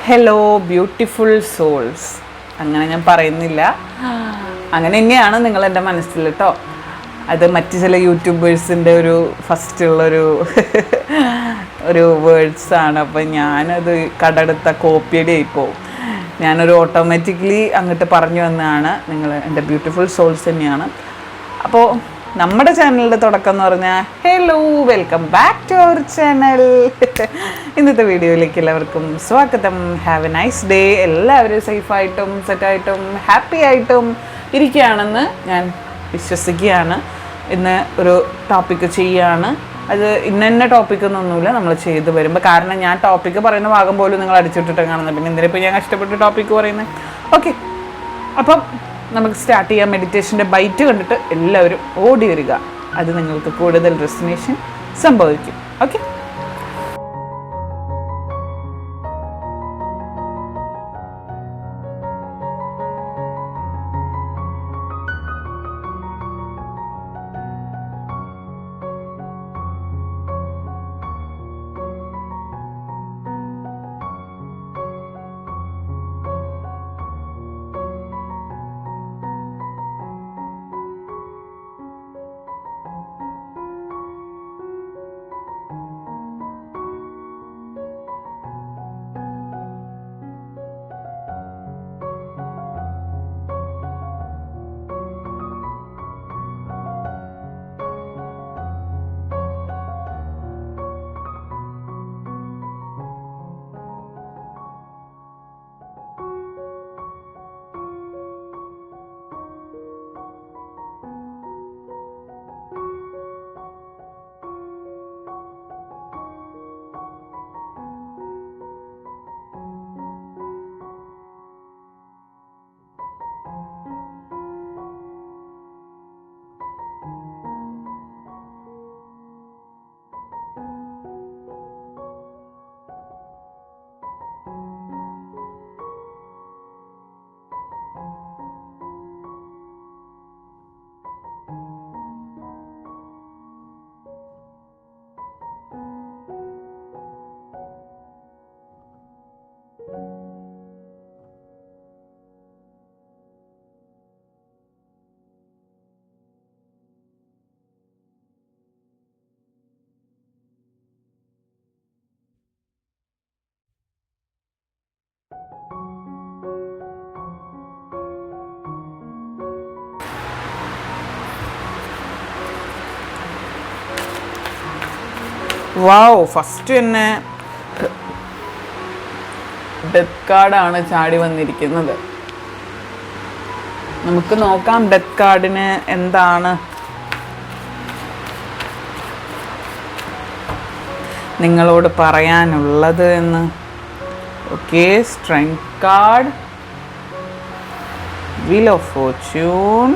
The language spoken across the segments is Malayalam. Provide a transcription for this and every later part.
ഹലോ ബ്യൂട്ടിഫുൾ സോൾസ്, അങ്ങനെ ഞാൻ പറയുന്നില്ല, അങ്ങനെ തന്നെയാണ് നിങ്ങളെൻ്റെ മനസ്സിൽ കേട്ടോ. അത് മറ്റ് ചില യൂട്യൂബേഴ്സിൻ്റെ ഒരു ഫസ്റ്റുള്ളൊരു ഒരു വേർഡ്സാണ്. അപ്പം ഞാനത് കടെടുത്ത കോപ്പിയടി ആയിപ്പോവും. ഞാനൊരു ഓട്ടോമാറ്റിക്കലി അങ്ങോട്ട് പറഞ്ഞു വന്നതാണ്. നിങ്ങൾ എൻ്റെ ബ്യൂട്ടിഫുൾ സോൾസ് തന്നെയാണ്. അപ്പോൾ നമ്മുടെ ചാനലിൻ്റെ തുടക്കം എന്ന് പറഞ്ഞാൽ hello welcome back to our channel. ഇന്നത്തെ വീഡിയോയിലേക്ക് എല്ലാവർക്കും സ്വാഗതം. Have a nice day. എല്ലാവരും സേഫായിട്ടും സെറ്റായിട്ടും ഹാപ്പി ആയിട്ടും ഇരിക്കുകയാണെന്ന് ഞാൻ വിശ്വസിക്കുകയാണ്. ഇന്ന് ഒരു ടോപ്പിക്ക് ചെയ്യുകയാണ്. അത് ഇന്ന ടോപ്പിക്കൊന്നൊന്നുമില്ല, നമ്മൾ ചെയ്ത് വരുമ്പോൾ. കാരണം ഞാൻ ടോപ്പിക്ക് പറയുന്ന ഭാഗം പോലും നിങ്ങൾ അടിച്ചിട്ടിട്ട് കാണുന്നത്, പിന്നെ എന്തിനിപ്പോൾ ഞാൻ കഷ്ടപ്പെട്ട് ടോപ്പിക്ക് പറയുന്നത്. ഓക്കെ, അപ്പം നമുക്ക് സ്റ്റാർട്ട് ചെയ്യാം. മെഡിറ്റേഷൻ്റെ ബൈറ്റ് കണ്ടിട്ട് എല്ലാവരും ഓടി വരിക. അത് നിങ്ങൾക്ക് കൂടുതൽ ഡെസ്റ്റിനേഷൻ സംഭവിക്കും. ഓക്കെ, വാവ്, ഫസ്റ്റ് തന്നെ ഡെത്ത് കാർഡാണ് ചാടി വന്നിരിക്കുന്നത്. നമുക്ക് നോക്കാം ഡെത്ത് കാർഡിന് എന്താണ് നിങ്ങളോട് പറയാനുള്ളത് എന്ന്. Okay, strength card, wheel of Fortune,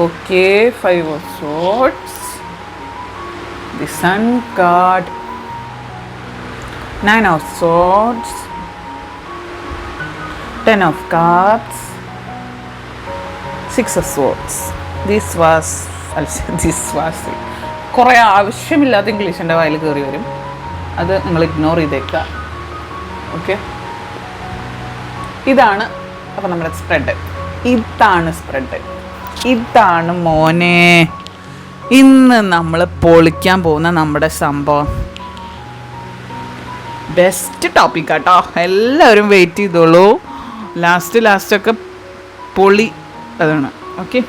okay, 5 of swords, the sun card, 9 of swords, 10 of cups, 6 of swords. This was കുറേ ആവശ്യമില്ലാത്ത ഇംഗ്ലീഷ് എൻ്റെ വായിൽ കയറി വരും, അത് നിങ്ങൾ ഇഗ്നോർ ചെയ്തേക്കുക. ഓക്കെ, ഇതാണ് അപ്പോൾ നമ്മുടെ സ്പ്രെഡ്. ഇതാണ് സ്പ്രെഡ്. ഇതാണ് മോനെ ഇന്ന് നമ്മൾ പൊളിക്കാൻ പോകുന്ന നമ്മുടെ സംഭവം. ബെസ്റ്റ് ടോപ്പിക് കേട്ടോ, എല്ലാവരും വെയിറ്റ് ചെയ്തോളൂ. ലാസ്റ്റൊക്കെ പൊളി അതാണ്. ഓക്കെ,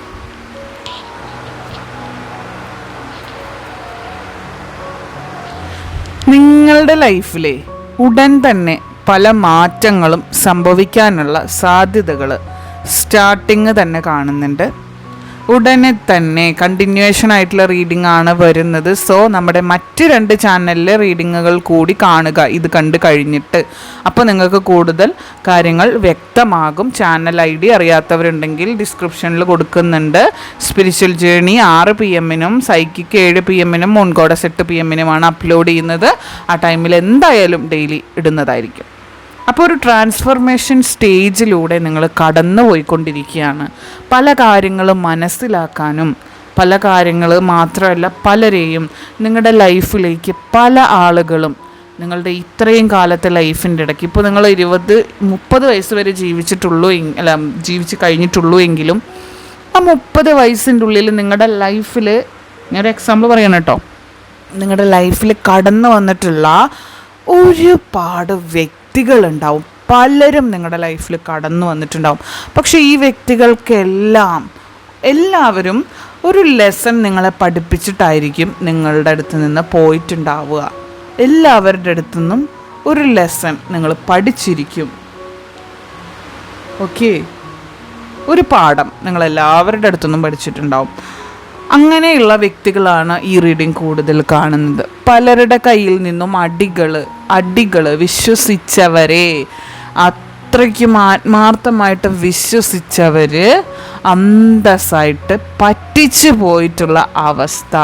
നിങ്ങളുടെ ലൈഫിലെ ഉടൻ തന്നെ പല മാറ്റങ്ങളും സംഭവിക്കാനുള്ള സാധ്യതകൾ സ്റ്റാർട്ടിങ് തന്നെ കാണുന്നുണ്ട്. ഉടനെ തന്നെ കണ്ടിന്യൂവേഷൻ ആയിട്ടുള്ള റീഡിംഗ് ആണ് വരുന്നത്. സോ നമ്മുടെ മറ്റ് 2 ചാനലിലെ റീഡിങ്ങുകൾ കൂടി കാണുക ഇത് കണ്ടു കഴിഞ്ഞിട്ട്. അപ്പോൾ നിങ്ങൾക്ക് കൂടുതൽ കാര്യങ്ങൾ വ്യക്തമാകും. ചാനൽ ID അറിയാത്തവരുണ്ടെങ്കിൽ ഡിസ്ക്രിപ്ഷനിൽ കൊടുക്കുന്നുണ്ട്. Spiritual journey 6 PM സൈക്കിക്ക് 7 PM മോൺഗോഡസ് 8 PM upload ചെയ്യുന്നത്. ആ ടൈമിൽ എന്തായാലും ഡെയിലി ഇടുന്നതായിരിക്കും. അപ്പോൾ ഒരു ട്രാൻസ്ഫർമേഷൻ സ്റ്റേജിലൂടെ നിങ്ങൾ കടന്നു പോയിക്കൊണ്ടിരിക്കുകയാണ്. പല കാര്യങ്ങളും മനസ്സിലാക്കാനും പല കാര്യങ്ങൾ മാത്രമല്ല, പലരെയും നിങ്ങളുടെ ലൈഫിലേക്ക് പല ആളുകളും നിങ്ങളുടെ ഇത്രയും കാലത്തെ ലൈഫിൻ്റെ ഇടയ്ക്ക്, ഇപ്പോൾ നിങ്ങൾ 20-30 വയസ്സ് വരെ ജീവിച്ച് കഴിഞ്ഞിട്ടുള്ളൂ എങ്കിലും ആ 30 വയസ്സിൻ്റെ ഉള്ളിൽ നിങ്ങളുടെ ലൈഫിൽ, ഞാനൊരു എക്സാമ്പിൾ പറയണം കേട്ടോ, നിങ്ങളുടെ ലൈഫിൽ കടന്നു വന്നിട്ടുള്ള ഒരുപാട് വ്യക്തികളുണ്ടാവും. പലരും നിങ്ങളുടെ ലൈഫിൽ കടന്നു വന്നിട്ടുണ്ടാവും. പക്ഷേ ഈ എല്ലാവരും ഒരു ലെസൺ നിങ്ങളെ പഠിപ്പിച്ചിട്ടായിരിക്കും നിങ്ങളുടെ അടുത്ത് നിന്ന് പോയിട്ടുണ്ടാവുക. എല്ലാവരുടെ അടുത്തു നിന്നും ഒരു ലെസൺ നിങ്ങൾ പഠിച്ചിരിക്കും. ഓക്കെ, ഒരു പാഠം നിങ്ങളെല്ലാവരുടെ അടുത്തുനിന്നും പഠിച്ചിട്ടുണ്ടാവും. അങ്ങനെയുള്ള വ്യക്തികളാണ് ഈ റീഡിങ് കൂടുതൽ കാണുന്നത്. പലരുടെ കയ്യിൽ നിന്നും അടികൾ വിശ്വസിച്ചവരെ, അത്രയ്ക്കും ആത്മാർത്ഥമായിട്ട് വിശ്വസിച്ചവർ അന്തസ്സായിട്ട് പറ്റിച്ചു പോയിട്ടുള്ള അവസ്ഥ,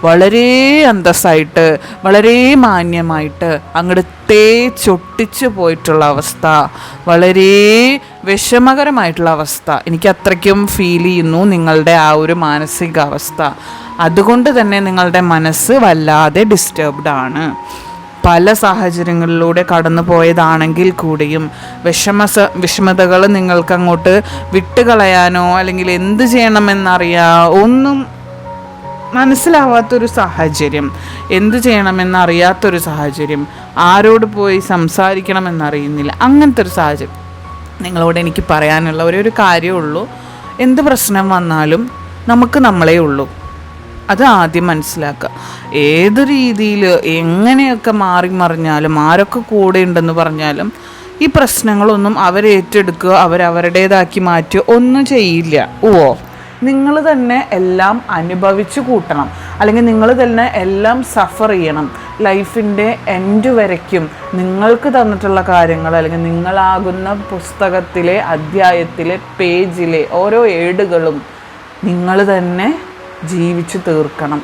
വളരെ അന്തസ്സായിട്ട് വളരെ മാന്യമായിട്ട് അങ്ങോട്ട് തേച്ചൊട്ടിച്ചു പോയിട്ടുള്ള അവസ്ഥ, വളരെ വിഷമകരമായിട്ടുള്ള അവസ്ഥ എനിക്ക് അത്രയ്ക്കും ഫീൽ ചെയ്യുന്നു നിങ്ങളുടെ ആ ഒരു മാനസികാവസ്ഥ. അതുകൊണ്ട് തന്നെ നിങ്ങളുടെ മനസ്സ് വല്ലാതെ ഡിസ്റ്റർബ്ഡ് ആണ്. പല സാഹചര്യങ്ങളിലൂടെ കടന്നു പോയതാണെങ്കിൽ കൂടിയും വിഷമതകൾ നിങ്ങൾക്ക് അങ്ങോട്ട് വിട്ടുകളയാനോ അല്ലെങ്കിൽ എന്ത് ഒന്നും മനസ്സിലാവാത്തൊരു സാഹചര്യം, എന്ത് ചെയ്യണമെന്നറിയാത്തൊരു സാഹചര്യം, ആരോട് പോയി സംസാരിക്കണമെന്നറിയുന്നില്ല, അങ്ങനത്തെ ഒരു സാഹചര്യം. നിങ്ങളോട് എനിക്ക് പറയാനുള്ള ഒരു കാര്യമേ ഉള്ളൂ, എന്ത് പ്രശ്നം വന്നാലും നമുക്ക് നമ്മളേ ഉള്ളൂ. അത് ആദ്യം മനസ്സിലാക്കുക. ഏത് രീതിയിൽ എങ്ങനെയൊക്കെ മറിഞ്ഞാലും ആരൊക്കെ കൂടെ ഉണ്ടെന്ന് പറഞ്ഞാലും ഈ പ്രശ്നങ്ങളൊന്നും അവരേറ്റെടുക്കുക, അവരവരുടേതാക്കി മാറ്റുക ഒന്നും ചെയ്യില്ല. നിങ്ങൾ തന്നെ എല്ലാം അനുഭവിച്ചു കൂട്ടണം, അല്ലെങ്കിൽ നിങ്ങൾ തന്നെ എല്ലാം സഫർ ചെയ്യണം. ലൈഫിൻ്റെ എൻഡ് വരയ്ക്കും നിങ്ങൾക്ക് തന്നിട്ടുള്ള കാര്യങ്ങൾ, അല്ലെങ്കിൽ നിങ്ങളാകുന്ന പുസ്തകത്തിലെ അധ്യായത്തിലെ പേജിലെ ഓരോ ഏടുകളും നിങ്ങൾ തന്നെ ജീവിച്ചു തീർക്കണം.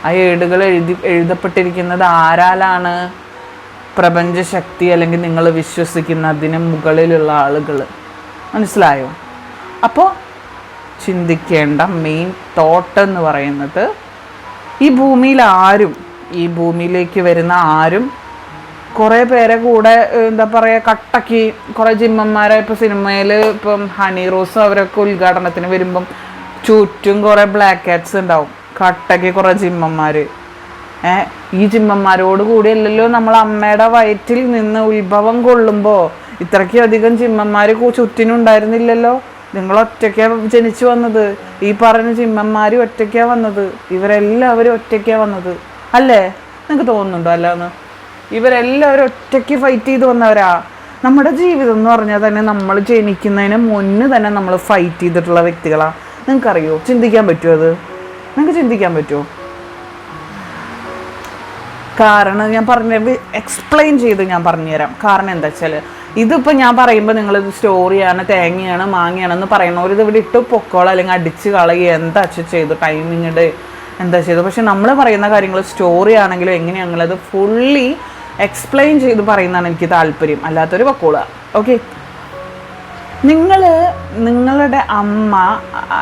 ആ ഏടുകൾ എഴുതപ്പെട്ടിരിക്കുന്നത് ആരാലാണ്? പ്രപഞ്ചശക്തി, അല്ലെങ്കിൽ നിങ്ങൾ വിശ്വസിക്കുന്ന അതിന് മുകളിലുള്ള ആളുകൾ. മനസ്സിലായോ? അപ്പോൾ ചിന്തിക്കേണ്ട മെയിൻ തോട്ട് എന്ന് പറയുന്നത്, ഈ ഭൂമിയിലേക്ക് വരുന്ന ആരും കുറേ പേരെ കൂടെ കട്ടക്ക് കുറേ ജിമ്മന്മാരെ, ഇപ്പോൾ സിനിമയിൽ ഇപ്പം ഹണി റോസ് അവരൊക്കെ ഉദ്ഘാടനത്തിന് വരുമ്പം ചുറ്റും കുറേ ബ്ലാക്ക് കാറ്റ്സ് ഉണ്ടാവും, കട്ടക്ക് കുറേ ജിമ്മന്മാർ. ഈ ജിമ്മന്മാരോട് കൂടിയല്ലല്ലോ നമ്മൾ അമ്മയുടെ വയറ്റിൽ നിന്ന് ഉത്ഭവം കൊള്ളുമ്പോൾ ഇത്രയ്ക്കധികം ജിമ്മന്മാർ ചുറ്റിനുണ്ടായിരുന്നില്ലല്ലോ. നിങ്ങൾ ഒറ്റയ്ക്കാണ് ജനിച്ചു വന്നത്, ഈ പറഞ്ഞ ജിമ്മന്മാർ ഒറ്റയ്ക്കാണ് വന്നത്, ഇവരെല്ലാവരും ഒറ്റയ്ക്കാണ് വന്നത്, അല്ലേ? നിങ്ങൾക്ക് തോന്നുന്നുണ്ടോ അല്ലാന്ന്? ഇവരെല്ലാവരും ഒറ്റയ്ക്ക് ഫൈറ്റ് ചെയ്ത് വന്നവരാ. നമ്മുടെ ജീവിതം എന്ന് പറഞ്ഞാൽ തന്നെ നമ്മൾ ജനിക്കുന്നതിന് മുന്നേ തന്നെ നമ്മൾ ഫൈറ്റ് ചെയ്തിട്ടുള്ള വ്യക്തികളാണ്. നിങ്ങൾക്കറിയോ? ചിന്തിക്കാൻ പറ്റുമോ? നിങ്ങൾക്ക് ചിന്തിക്കാൻ പറ്റുമോ? കാരണം ഞാൻ എക്സ്പ്ലെയിൻ ചെയ്ത് ഞാൻ പറഞ്ഞുതരാം. കാരണം എന്താ വെച്ചാൽ, ഇതിപ്പോൾ ഞാൻ പറയുമ്പോൾ നിങ്ങളിത് സ്റ്റോറിയാണ്, തേങ്ങയാണ്, മാങ്ങയാണെന്ന് പറയുന്നവർ ഇതിവിടെ ഇട്ട് പൊക്കോളം അല്ലെങ്കിൽ അടിച്ച് കളയുക എന്താ ചെയ്തു, ടൈമിങ്ങിടെ എന്താ ചെയ്തു. പക്ഷെ നമ്മൾ പറയുന്ന കാര്യങ്ങൾ സ്റ്റോറി ആണെങ്കിലും എങ്ങനെയാണെങ്കിലും അത് ഫുള്ളി എക്സ്പ്ലെയിൻ ചെയ്ത് പറയുന്നതാണ് എനിക്ക് താല്പര്യം, അല്ലാത്തൊരു പൊക്കോളുക. ഓക്കെ, നിങ്ങളുടെ അമ്മ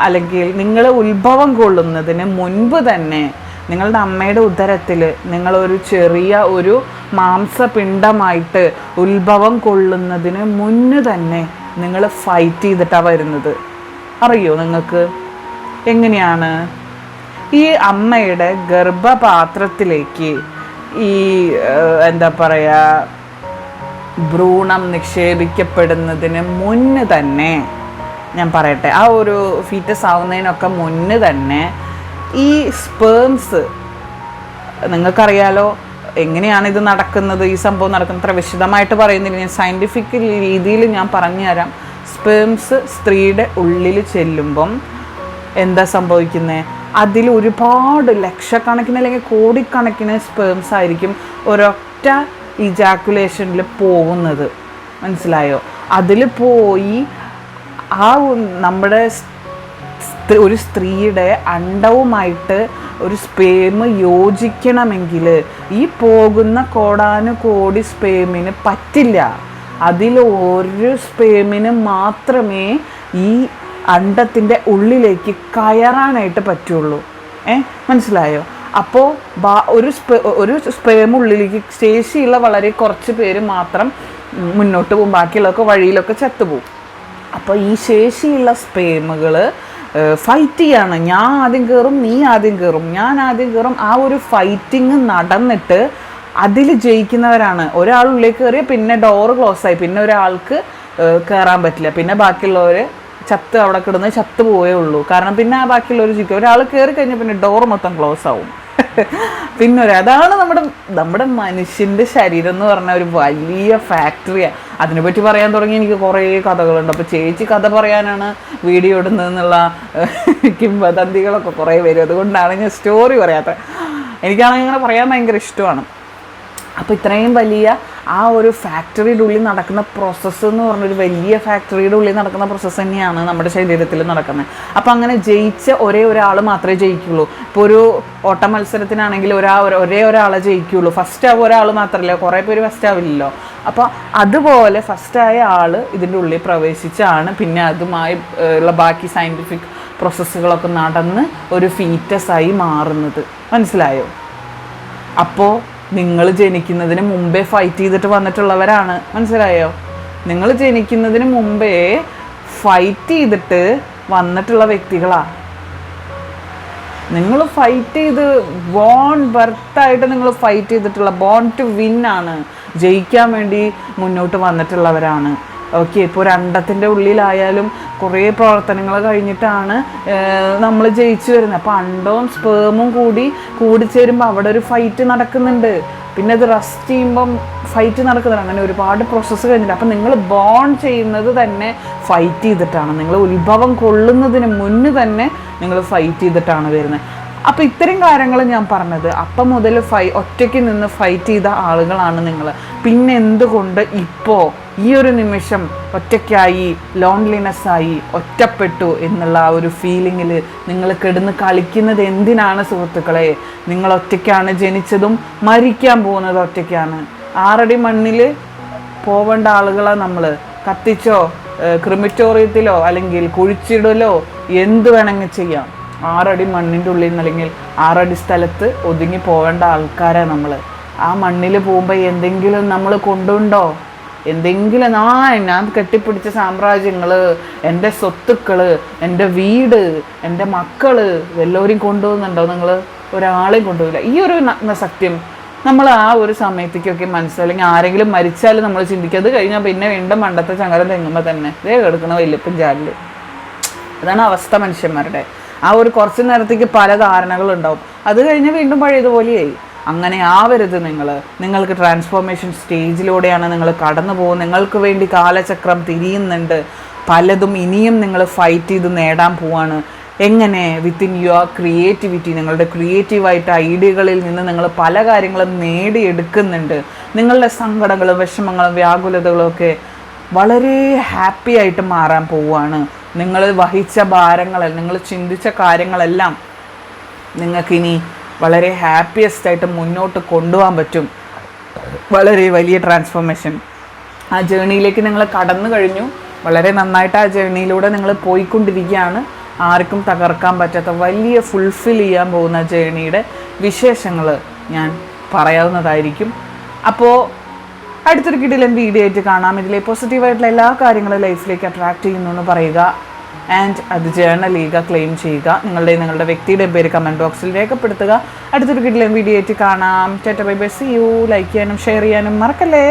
അല്ലെങ്കിൽ നിങ്ങൾ ഉത്ഭവം കൊള്ളുന്നതിന് മുൻപ് തന്നെ നിങ്ങളുടെ അമ്മയുടെ ഉദരത്തിൽ നിങ്ങളൊരു ചെറിയ ഒരു മാംസപിണ്ഡമായിട്ട് ഉത്ഭവം കൊള്ളുന്നതിന് മുന്നേ തന്നെ നിങ്ങൾ ഫൈറ്റ് ചെയ്തിട്ടാണ് വരുന്നത്. അറിയോ നിങ്ങൾക്ക് എങ്ങനെയാണ്? ഈ അമ്മയുടെ ഗർഭപാത്രത്തിലേക്ക് ഈ ഭ്രൂണം നിക്ഷേപിക്കപ്പെടുന്നതിന് മുന്നേ തന്നെ, ഞാൻ പറയട്ടെ, ആ ഒരു ഫീറ്റസ് ആവുന്നതിനൊക്കെ മുന്നേ തന്നെ ഈ സ്പേംസ്, നിങ്ങൾക്കറിയാലോ എങ്ങനെയാണ് ഇത് നടക്കുന്നത്, ഈ സംഭവം നടക്കുന്നത്. അത്ര വിശദമായിട്ട് പറയുന്നില്ല, ഞാൻ സയൻറ്റിഫിക് രീതിയിൽ ഞാൻ പറഞ്ഞു തരാം. സ്പേംസ് സ്ത്രീയുടെ ഉള്ളിൽ ചെല്ലുമ്പം എന്താ സംഭവിക്കുന്നത്? അതിൽ ഒരുപാട് ലക്ഷക്കണക്കിന് അല്ലെങ്കിൽ കോടിക്കണക്കിന് സ്പേംസ് ആയിരിക്കും ഒരൊറ്റ ഇജാക്കുലേഷനിൽ പോകുന്നത്. മനസ്സിലായോ? അതിൽ പോയി ആ നമ്മുടെ ഒരു സ്ത്രീയുടെ അണ്ടവുമായിട്ട് ഒരു സ്പേം യോജിക്കണമെങ്കിൽ ഈ പോകുന്ന കോടാനുകോടി സ്പേമിന് പറ്റില്ല. അതിൽ ഒരു സ്പേമിന് മാത്രമേ ഈ അണ്ടത്തിൻ്റെ ഉള്ളിലേക്ക് കയറാനായിട്ട് പറ്റുള്ളൂ. മനസ്സിലായോ? അപ്പോൾ ഒരു സ്പേം ഉള്ളിലേക്ക് ശേഷിയുള്ള വളരെ കുറച്ച് പേര് മാത്രം മുന്നോട്ട് പോകും, ബാക്കിയുള്ളതൊക്കെ വഴിയിലൊക്കെ ചത്തുപോകും. അപ്പോൾ ഈ ശേഷിയുള്ള സ്പേമുകൾ ഫൈറ്റ് ചെയ്യാണ്. ഞാൻ ആദ്യം കയറും, നീ ആദ്യം കയറും, ഞാൻ ആദ്യം കയറും. ആ ഒരു ഫൈറ്റിങ് നടന്നിട്ട് അതിൽ ജയിക്കുന്നവരാണ്. ഒരാൾ ഉള്ളിൽ കയറിയാൽ പിന്നെ ഡോറ് ക്ലോസ് ആയി, പിന്നെ ഒരാൾക്ക് കയറാൻ പറ്റില്ല, പിന്നെ ബാക്കിയുള്ളവർ ചത്ത് അവിടെ കിടന്ന് ചത്ത് പോയേ ഉള്ളൂ. കാരണം പിന്നെ ആ ബാക്കിയുള്ളവർ ജയിക്കും. ഒരാൾ കയറി കഴിഞ്ഞാൽ പിന്നെ ഡോറ് മൊത്തം ക്ലോസ് ആവും. പിന്നെ അതാണ് നമ്മുടെ മനുഷ്യൻ്റെ ശരീരം എന്ന് പറഞ്ഞ ഒരു വലിയ ഫാക്ടറിയാണ്. അതിനെപ്പറ്റി പറയാൻ തുടങ്ങി എനിക്ക് കുറേ കഥകളുണ്ട്. അപ്പോൾ ചേച്ചി കഥ പറയാനാണ് വീഡിയോ ഇടുന്നതെന്നുള്ള കിംവദന്തികളൊക്കെ കുറേ വരും. അതുകൊണ്ടാണ് ഞാൻ സ്റ്റോറി പറയാത്തത്. എനിക്കാണെങ്കിൽ ഇങ്ങനെ പറയാൻ ഭയങ്കര ഇഷ്ടമാണ്. അപ്പോൾ ഇത്രയും വലിയ ആ ഒരു ഫാക്ടറിയുടെ ഉള്ളിൽ നടക്കുന്ന പ്രോസസ്സ് എന്ന് പറഞ്ഞൊരു വലിയ ഫാക്ടറിയുടെ ഉള്ളിൽ നടക്കുന്ന പ്രോസസ്സ് തന്നെയാണ് നമ്മുടെ ശരീരത്തിൽ നടക്കുന്നത്. അപ്പോൾ അങ്ങനെ ജയിച്ച ഒരാൾ മാത്രമേ ജയിക്കുള്ളൂ. ഇപ്പോൾ ഒരു ഓട്ട മത്സരത്തിനാണെങ്കിൽ ഒരേ ഒരാളെ ജയിക്കുള്ളൂ. ഫസ്റ്റ് ആവും ഒരാൾ മാത്രമല്ല, കുറേ പേര് ഫസ്റ്റ് ആവില്ലല്ലോ. അപ്പോൾ അതുപോലെ ഫസ്റ്റായ ആൾ ഇതിൻ്റെ ഉള്ളിൽ പ്രവേശിച്ചാണ് പിന്നെ അതുമായി ഉള്ള ബാക്കി സയൻറ്റിഫിക് പ്രോസസ്സുകളൊക്കെ നടന്ന് ഒരു ഫീറ്റസായി മാറുന്നത്. മനസ്സിലായോ? അപ്പോൾ നിങ്ങൾ ജനിക്കുന്നതിന് മുമ്പേ ഫൈറ്റ് ചെയ്തിട്ട് വന്നിട്ടുള്ളവരാണ്. മനസ്സിലായോ? നിങ്ങൾ ജനിക്കുന്നതിന് മുമ്പേ ഫൈറ്റ് ചെയ്തിട്ട് വന്നിട്ടുള്ള വ്യക്തികളാണ് നിങ്ങൾ. ഫൈറ്റ് ചെയ്ത് ബർത്തായിട്ട് നിങ്ങൾ ഫൈറ്റ് ചെയ്തിട്ടുള്ള ബോൺ ടു വിൻ ആണ്. ജയിക്കാൻ വേണ്ടി മുന്നോട്ട് വന്നിട്ടുള്ളവരാണ്. ഓക്കെ, ഇപ്പോൾ ഒരു അണ്ടത്തിൻ്റെ ഉള്ളിലായാലും കുറേ പ്രവർത്തനങ്ങൾ കഴിഞ്ഞിട്ടാണ് നമ്മൾ ജയിച്ചു വരുന്നത്. അപ്പോൾ അണ്ടവും സ്പേമും കൂടിച്ചേരുമ്പോൾ അവിടെ ഒരു ഫൈറ്റ് നടക്കുന്നുണ്ട്. പിന്നെ അത് റെസ്റ്റ് ചെയ്യുമ്പം ഫൈറ്റ് നടക്കുന്നുണ്ട്. അങ്ങനെ ഒരുപാട് പ്രോസസ്സ് കഴിഞ്ഞിട്ട് അപ്പോൾ നിങ്ങൾ ബോൺ ചെയ്യുന്നത് തന്നെ ഫൈറ്റ് ചെയ്തിട്ടാണ്. നിങ്ങൾ ഉത്ഭവം കൊള്ളുന്നതിന് മുന്നേ തന്നെ നിങ്ങൾ ഫൈറ്റ് ചെയ്തിട്ടാണ് വരുന്നത്. അപ്പോൾ ഇത്തരം കാര്യങ്ങൾ ഞാൻ പറഞ്ഞത് അപ്പം മുതൽ ഒറ്റയ്ക്ക് നിന്ന് ഫൈറ്റ് ചെയ്ത ആളുകളാണ് നിങ്ങൾ. പിന്നെ എന്തുകൊണ്ട് ഇപ്പോൾ ഈ ഒരു നിമിഷം ഒറ്റയ്ക്കായി, ലോൺലിനെസ്സായി, ഒറ്റപ്പെട്ടു എന്നുള്ള ആ ഒരു ഫീലിങ്ങിൽ നിങ്ങൾ കിടന്ന് കളിക്കുന്നത് എന്തിനാണ് സുഹൃത്തുക്കളെ? നിങ്ങൾ ഒറ്റയ്ക്കാണ് ജനിച്ചതും മരിക്കാൻ പോകുന്നത് ഒറ്റയ്ക്കാണ്. 6 അടി മണ്ണിൽ പോവേണ്ട ആളുകളാണ് നമ്മൾ. കത്തിച്ചോ ക്രിമിറ്റോറിയത്തിലോ അല്ലെങ്കിൽ കുഴിച്ചിടലോ എന്ത് വേണമെങ്കിൽ ചെയ്യാം. 6 അടി മണ്ണിൻ്റെ ഉള്ളിൽ നിന്ന് അല്ലെങ്കിൽ 6 അടി സ്ഥലത്ത് ഒതുങ്ങി പോവേണ്ട ആൾക്കാരാണ് നമ്മൾ. ആ മണ്ണിൽ പോകുമ്പോൾ എന്തെങ്കിലും നമ്മൾ കൊണ്ടുണ്ടോ? എന്തെങ്കിലും ഞാൻ കെട്ടിപ്പിടിച്ച സാമ്രാജ്യങ്ങൾ, എൻ്റെ സ്വത്തുക്കൾ, എൻ്റെ വീട്, എൻ്റെ മക്കൾ എല്ലാവരെയും കൊണ്ടുപോകുന്നുണ്ടോ? നിങ്ങൾ ഒരാളെയും കൊണ്ടുപോകില്ല. ഈ ഒരു സത്യം നമ്മൾ ആ ഒരു സമയത്തേക്കൊക്കെ അല്ലെങ്കിൽ ആരെങ്കിലും മരിച്ചാൽ നമ്മൾ ചിന്തിക്കുക. അത് കഴിഞ്ഞാൽ പിന്നെ വീണ്ടും മണ്ടത്തെ ചങ്ങലം തെങ്ങുമ്പോൾ തന്നെ ഇതേ കിടക്കണ വല്യപ്പൻ ചാലിൽ. അതാണ് അവസ്ഥ മനുഷ്യന്മാരുടെ. ആ ഒരു കുറച്ച് നേരത്തേക്ക് പല ധാരണകളുണ്ടാവും. അത് കഴിഞ്ഞ് വീണ്ടും പഴയതുപോലെയായി. അങ്ങനെ ആവരുത് നിങ്ങൾ. നിങ്ങൾക്ക് ട്രാൻസ്ഫോർമേഷൻ സ്റ്റേജിലൂടെയാണ് നിങ്ങൾ കടന്നു പോകുന്നത്. നിങ്ങൾക്ക് വേണ്ടി കാലചക്രം തിരിയുന്നുണ്ട്. പലതും ഇനിയും നിങ്ങൾ ഫൈറ്റ് ചെയ്ത് നേടാൻ പോവാണ്. എങ്ങനെ? Within your creativity. നിങ്ങളുടെ ക്രിയേറ്റീവായിട്ട് ഐഡിയകളിൽ നിന്ന് നിങ്ങൾ പല കാര്യങ്ങളും നേടിയെടുക്കുന്നുണ്ട്. നിങ്ങളുടെ സങ്കടങ്ങളും വിഷമങ്ങളും വ്യാകുലതകളും ഒക്കെ വളരെ ഹാപ്പി ആയിട്ട് മാറാൻ പോവുകയാണ്. നിങ്ങൾ വഹിച്ച ഭാരങ്ങൾ, നിങ്ങൾ ചിന്തിച്ച കാര്യങ്ങളെല്ലാം നിങ്ങൾക്കിനി വളരെ ഹാപ്പിയസ്റ്റായിട്ട് മുന്നോട്ട് കൊണ്ടുപോകാൻ പറ്റും. വളരെ വലിയ ട്രാൻസ്ഫോർമേഷൻ. ആ ജേണിയിലേക്ക് നിങ്ങൾ കടന്നു കഴിഞ്ഞു. വളരെ നന്നായിട്ട് ആ ജേണിയിലൂടെ നിങ്ങൾ പോയിക്കൊണ്ടിരിക്കുകയാണ്. ആർക്കും തകർക്കാൻ പറ്റാത്ത വലിയ ഫുൾഫിൽ ചെയ്യാൻ പോകുന്ന ജേണിയുടെ വിശേഷങ്ങൾ ഞാൻ പറയാവുന്നതായിരിക്കും. അപ്പോൾ അടുത്തൊരു കിടിലൻ വീഡിയോ ആയിട്ട് കാണാം. ഇതിലെ പോസിറ്റീവായിട്ടുള്ള എല്ലാ കാര്യങ്ങളും ലൈഫിലേക്ക് അട്രാക്റ്റ് ചെയ്യുന്നു എന്ന് പറയുക. ആൻഡ് അത് ജേർണൽ ചെയ്യുക, ക്ലെയിം ചെയ്യുക. നിങ്ങളുടെ വ്യക്തിയുടെ പേര് കമൻറ്റ് ബോക്സിൽ രേഖപ്പെടുത്തുക. അടുത്തൊരു കിടിലൻ വീഡിയോ ആയിട്ട് കാണാം. Tata bye bye, see you. Like ചെയ്യാനും ഷെയർ ചെയ്യാനും മറക്കല്ലേ.